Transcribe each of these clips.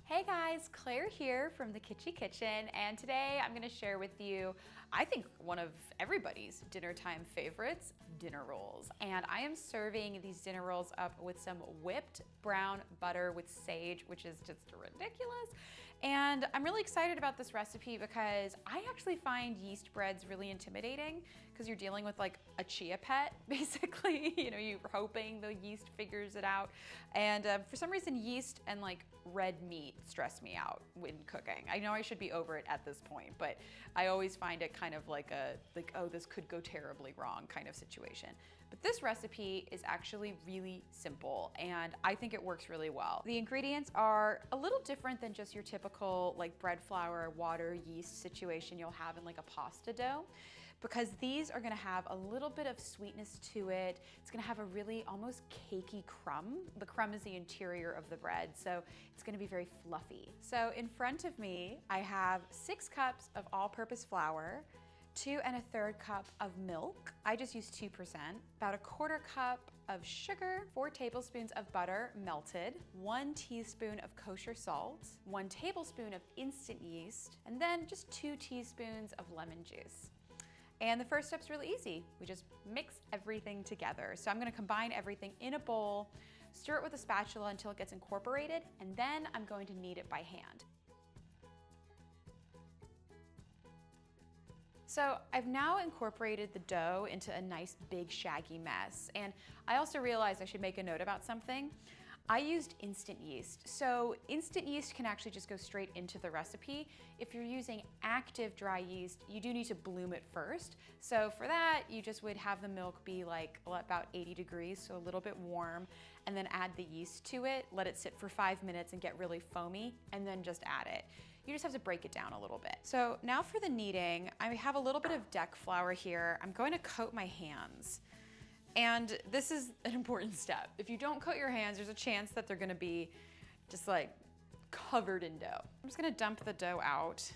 Hey guys, Claire here from the Kitschy Kitchen, and today I'm gonna share with you, I think one of everybody's dinner time favorites, dinner rolls. And I am serving these dinner rolls up with some whipped brown butter with sage, which is just ridiculous. And I'm really excited about this recipe because I actually find yeast breads really intimidating because you're dealing with like a chia pet, basically. You know, you're hoping the yeast figures it out. And for some reason, yeast and like red meat stress me out when cooking. I know I should be over it at this point, but I always find it kind of like oh, this could go terribly wrong kind of situation. But this recipe is actually really simple and I think it works really well. The ingredients are a little different than just your typical like bread flour, water, yeast situation you'll have in like a pasta dough, because these are gonna have a little bit of sweetness to it. It's gonna have a really almost cakey crumb. The crumb is the interior of the bread, so it's gonna be very fluffy. So in front of me, I have 6 cups of all-purpose flour, 2 1/3 cup of milk. I just use 2%, about 1/4 cup of sugar, 4 tablespoons of butter melted, 1 teaspoon of kosher salt, 1 tablespoon of instant yeast, and then just 2 teaspoons of lemon juice. And the first step's really easy. We just mix everything together. So I'm gonna combine everything in a bowl, stir it with a spatula until it gets incorporated, and then I'm going to knead it by hand. So I've now incorporated the dough into a nice big shaggy mess. And I also realized I should make a note about something. I used instant yeast. So instant yeast can actually just go straight into the recipe. If you're using active dry yeast, you do need to bloom it first. So for that, you just would have the milk be like about 80 degrees, so a little bit warm, and then add the yeast to it, let it sit for 5 minutes and get really foamy, and then just add it. You just have to break it down a little bit. So now for the kneading, I have a little bit of deck flour here. I'm going to coat my hands. And this is an important step. If you don't coat your hands, there's a chance that they're gonna be just like covered in dough. I'm just gonna dump the dough out.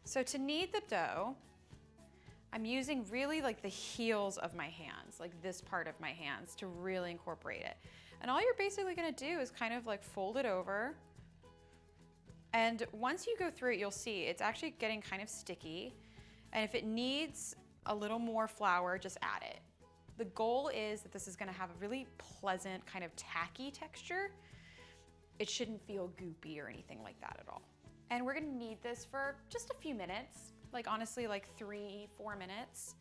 So to knead the dough, I'm using really like the heels of my hands, like this part of my hands, to really incorporate it. And all you're basically gonna do is kind of like fold it over. And once you go through it, you'll see it's actually getting kind of sticky. And if it needs a little more flour, just add it. The goal is that this is gonna have a really pleasant kind of tacky texture. It shouldn't feel goopy or anything like that at all. And we're gonna knead this for just a few minutes, like honestly like 3-4 minutes.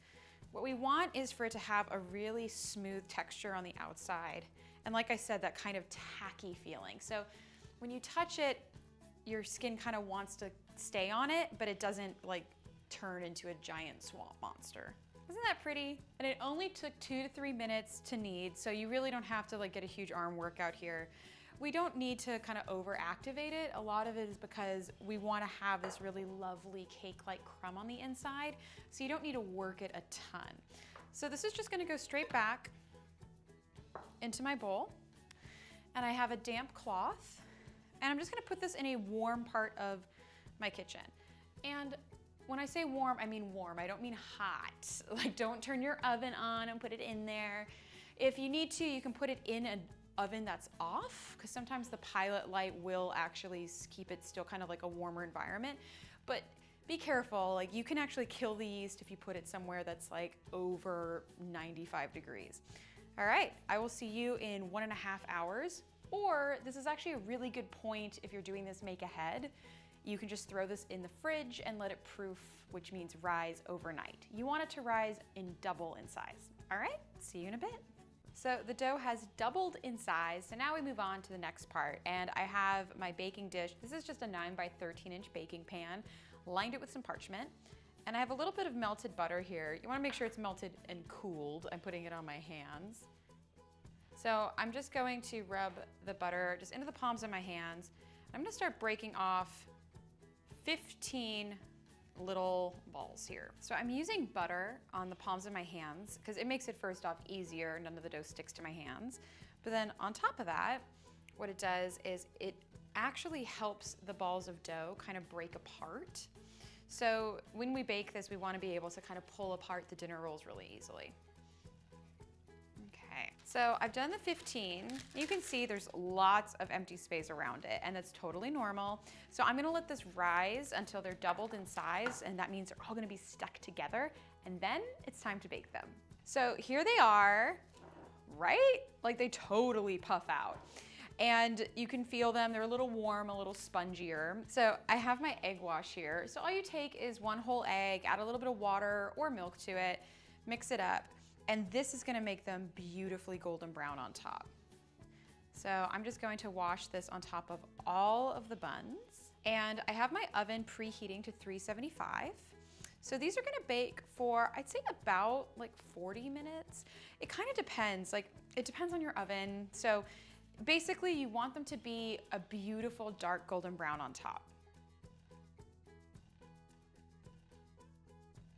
What we want is for it to have a really smooth texture on the outside. And like I said, that kind of tacky feeling. So when you touch it, your skin kind of wants to stay on it, but it doesn't like turn into a giant swamp monster. Isn't that pretty? And it only took 2 to 3 minutes to knead, so you really don't have to like get a huge arm workout here. We don't need to kind of over-activate it. A lot of it is because we want to have this really lovely cake-like crumb on the inside, so you don't need to work it a ton. So this is just gonna go straight back into my bowl, and I have a damp cloth, and I'm just gonna put this in a warm part of my kitchen. And when I say warm, I mean warm. I don't mean hot. Like, don't turn your oven on and put it in there. If you need to, you can put it in an oven that's off, because sometimes the pilot light will actually keep it still kind of like a warmer environment. But be careful, like you can actually kill the yeast if you put it somewhere that's like over 95 degrees. All right, I will see you in 1.5 hours. Or this is actually a really good point if you're doing this make ahead. You can just throw this in the fridge and let it proof, which means rise overnight. You want it to rise in double in size. All right, see you in a bit. So the dough has doubled in size, so now we move on to the next part. And I have my baking dish. This is just a 9 by 13-inch baking pan, lined it with some parchment. And I have a little bit of melted butter here. You wanna make sure it's melted and cooled. I'm putting it on my hands. So I'm just going to rub the butter just into the palms of my hands. I'm gonna start breaking off 15 little balls here. So I'm using butter on the palms of my hands because it makes it first off easier, none of the dough sticks to my hands. But then on top of that, what it does is it actually helps the balls of dough kind of break apart. So when we bake this, we want to be able to kind of pull apart the dinner rolls really easily. Okay, So I've done the 15. You can see there's lots of empty space around it, and that's totally normal. So I'm gonna let this rise until they're doubled in size, and that means they're all gonna be stuck together, and then it's time to bake them. So here they are, right? Like they totally puff out. And you can feel them, they're a little warm, a little spongier. So I have my egg wash here. So all you take is one whole egg, add a little bit of water or milk to it, mix it up, and this is gonna make them beautifully golden brown on top. So I'm just going to wash this on top of all of the buns. And I have my oven preheating to 375. So these are gonna bake for, I'd say about like 40 minutes. It kind of depends, like it depends on your oven. So basically you want them to be a beautiful dark golden brown on top.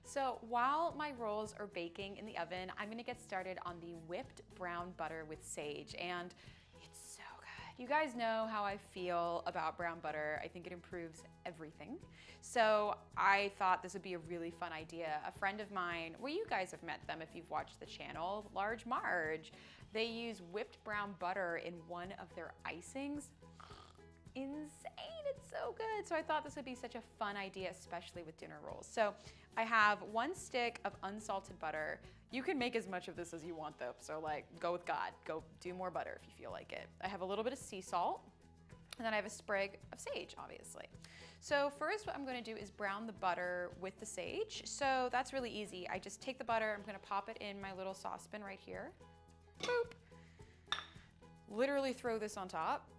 So while my rolls are baking in the oven, I'm gonna get started on the whipped brown butter with sage, and it's so good. You guys know how I feel about brown butter. I think it improves everything. So I thought this would be a really fun idea. A friend of mine, well, you guys have met them if you've watched the channel, Large Marge. They use whipped brown butter in one of their icings. Insane, it's so good. So I thought this would be such a fun idea, especially with dinner rolls. So I have 1 stick of unsalted butter. You can make as much of this as you want though. So like, go with God, go do more butter if you feel like it. I have a little bit of sea salt, and then I have a sprig of sage, obviously. So first what I'm gonna do is brown the butter with the sage. So that's really easy. I just take the butter, I'm gonna pop it in my little saucepan right here. Boop. Literally throw this on top,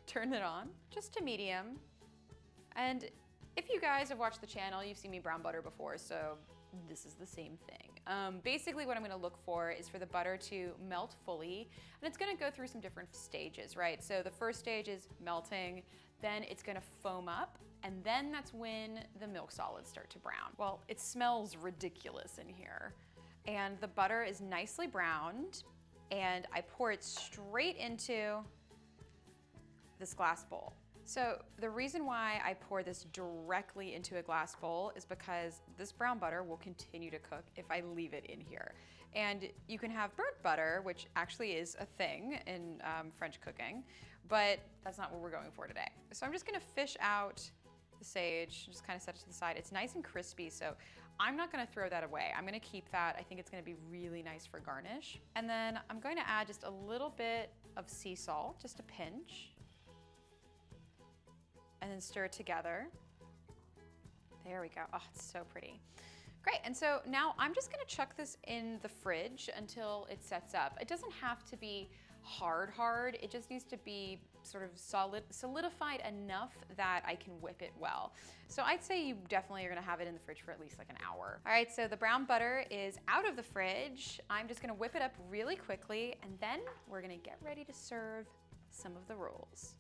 turn it on, just to medium. And if you guys have watched the channel, you've seen me brown butter before, so this is the same thing. Basically what I'm gonna look for is for the butter to melt fully, and it's gonna go through some different stages, right? So the first stage is melting, then it's gonna foam up, and then that's when the milk solids start to brown. Well, it smells ridiculous in here. And the butter is nicely browned, and I pour it straight into this glass bowl. So the reason why I pour this directly into a glass bowl is because this brown butter will continue to cook if I leave it in here. And you can have burnt butter, which actually is a thing in French cooking, but that's not what we're going for today. So I'm just gonna fish out the sage, just kind of set it to the side. It's nice and crispy, so I'm not gonna throw that away. I'm gonna keep that. I think it's gonna be really nice for garnish. And then I'm going to add just a little bit of sea salt, just a pinch, and then stir it together. There we go. Oh, it's so pretty. Great, and so now I'm just gonna chuck this in the fridge until it sets up. It doesn't have to be hard. It just needs to be sort of solidified enough that I can whip it well. So I'd say you definitely are gonna have it in the fridge for at least like an hour. All right, so the brown butter is out of the fridge. I'm just gonna whip it up really quickly, and then we're gonna get ready to serve some of the rolls.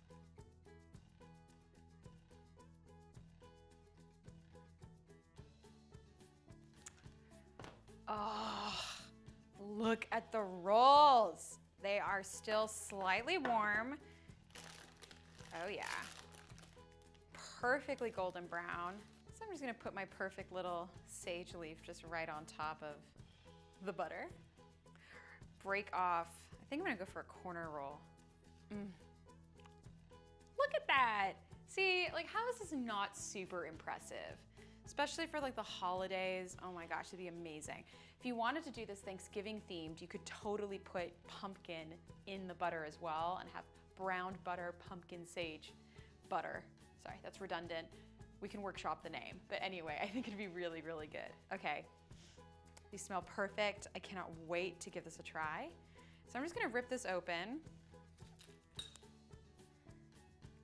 Oh, look at the rolls. They are still slightly warm. Oh yeah. Perfectly golden brown. So I'm just gonna put my perfect little sage leaf just right on top of the butter. Break off. I think I'm gonna go for a corner roll. Look at that. See, like how is this not super impressive? Especially for like the holidays. Oh my gosh, it'd be amazing. If you wanted to do this Thanksgiving themed, you could totally put pumpkin in the butter as well and have browned butter, pumpkin sage butter. Sorry, that's redundant. We can workshop the name. But anyway, I think it'd be really, really good. Okay, these smell perfect. I cannot wait to give this a try. So I'm just gonna rip this open.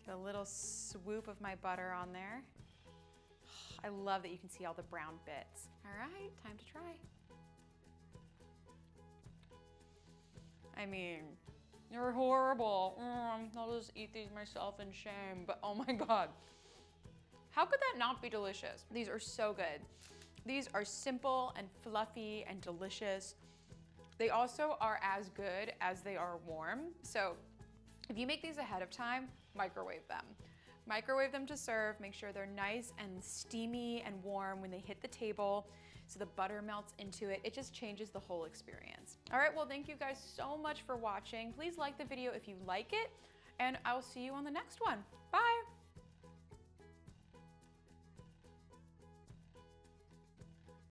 Get a little swoop of my butter on there. I love that you can see all the brown bits. All right, time to try. I mean, you're horrible. I'll just eat these myself in shame, but oh my God. How could that not be delicious? These are so good. These are simple and fluffy and delicious. They also are as good as they are warm. So if you make these ahead of time, microwave them. Microwave them to serve, make sure they're nice and steamy and warm when they hit the table. so the butter melts into it. It just changes the whole experience. All right, well, thank you guys so much for watching. Please like the video if you like it, and I'll see you on the next one. Bye.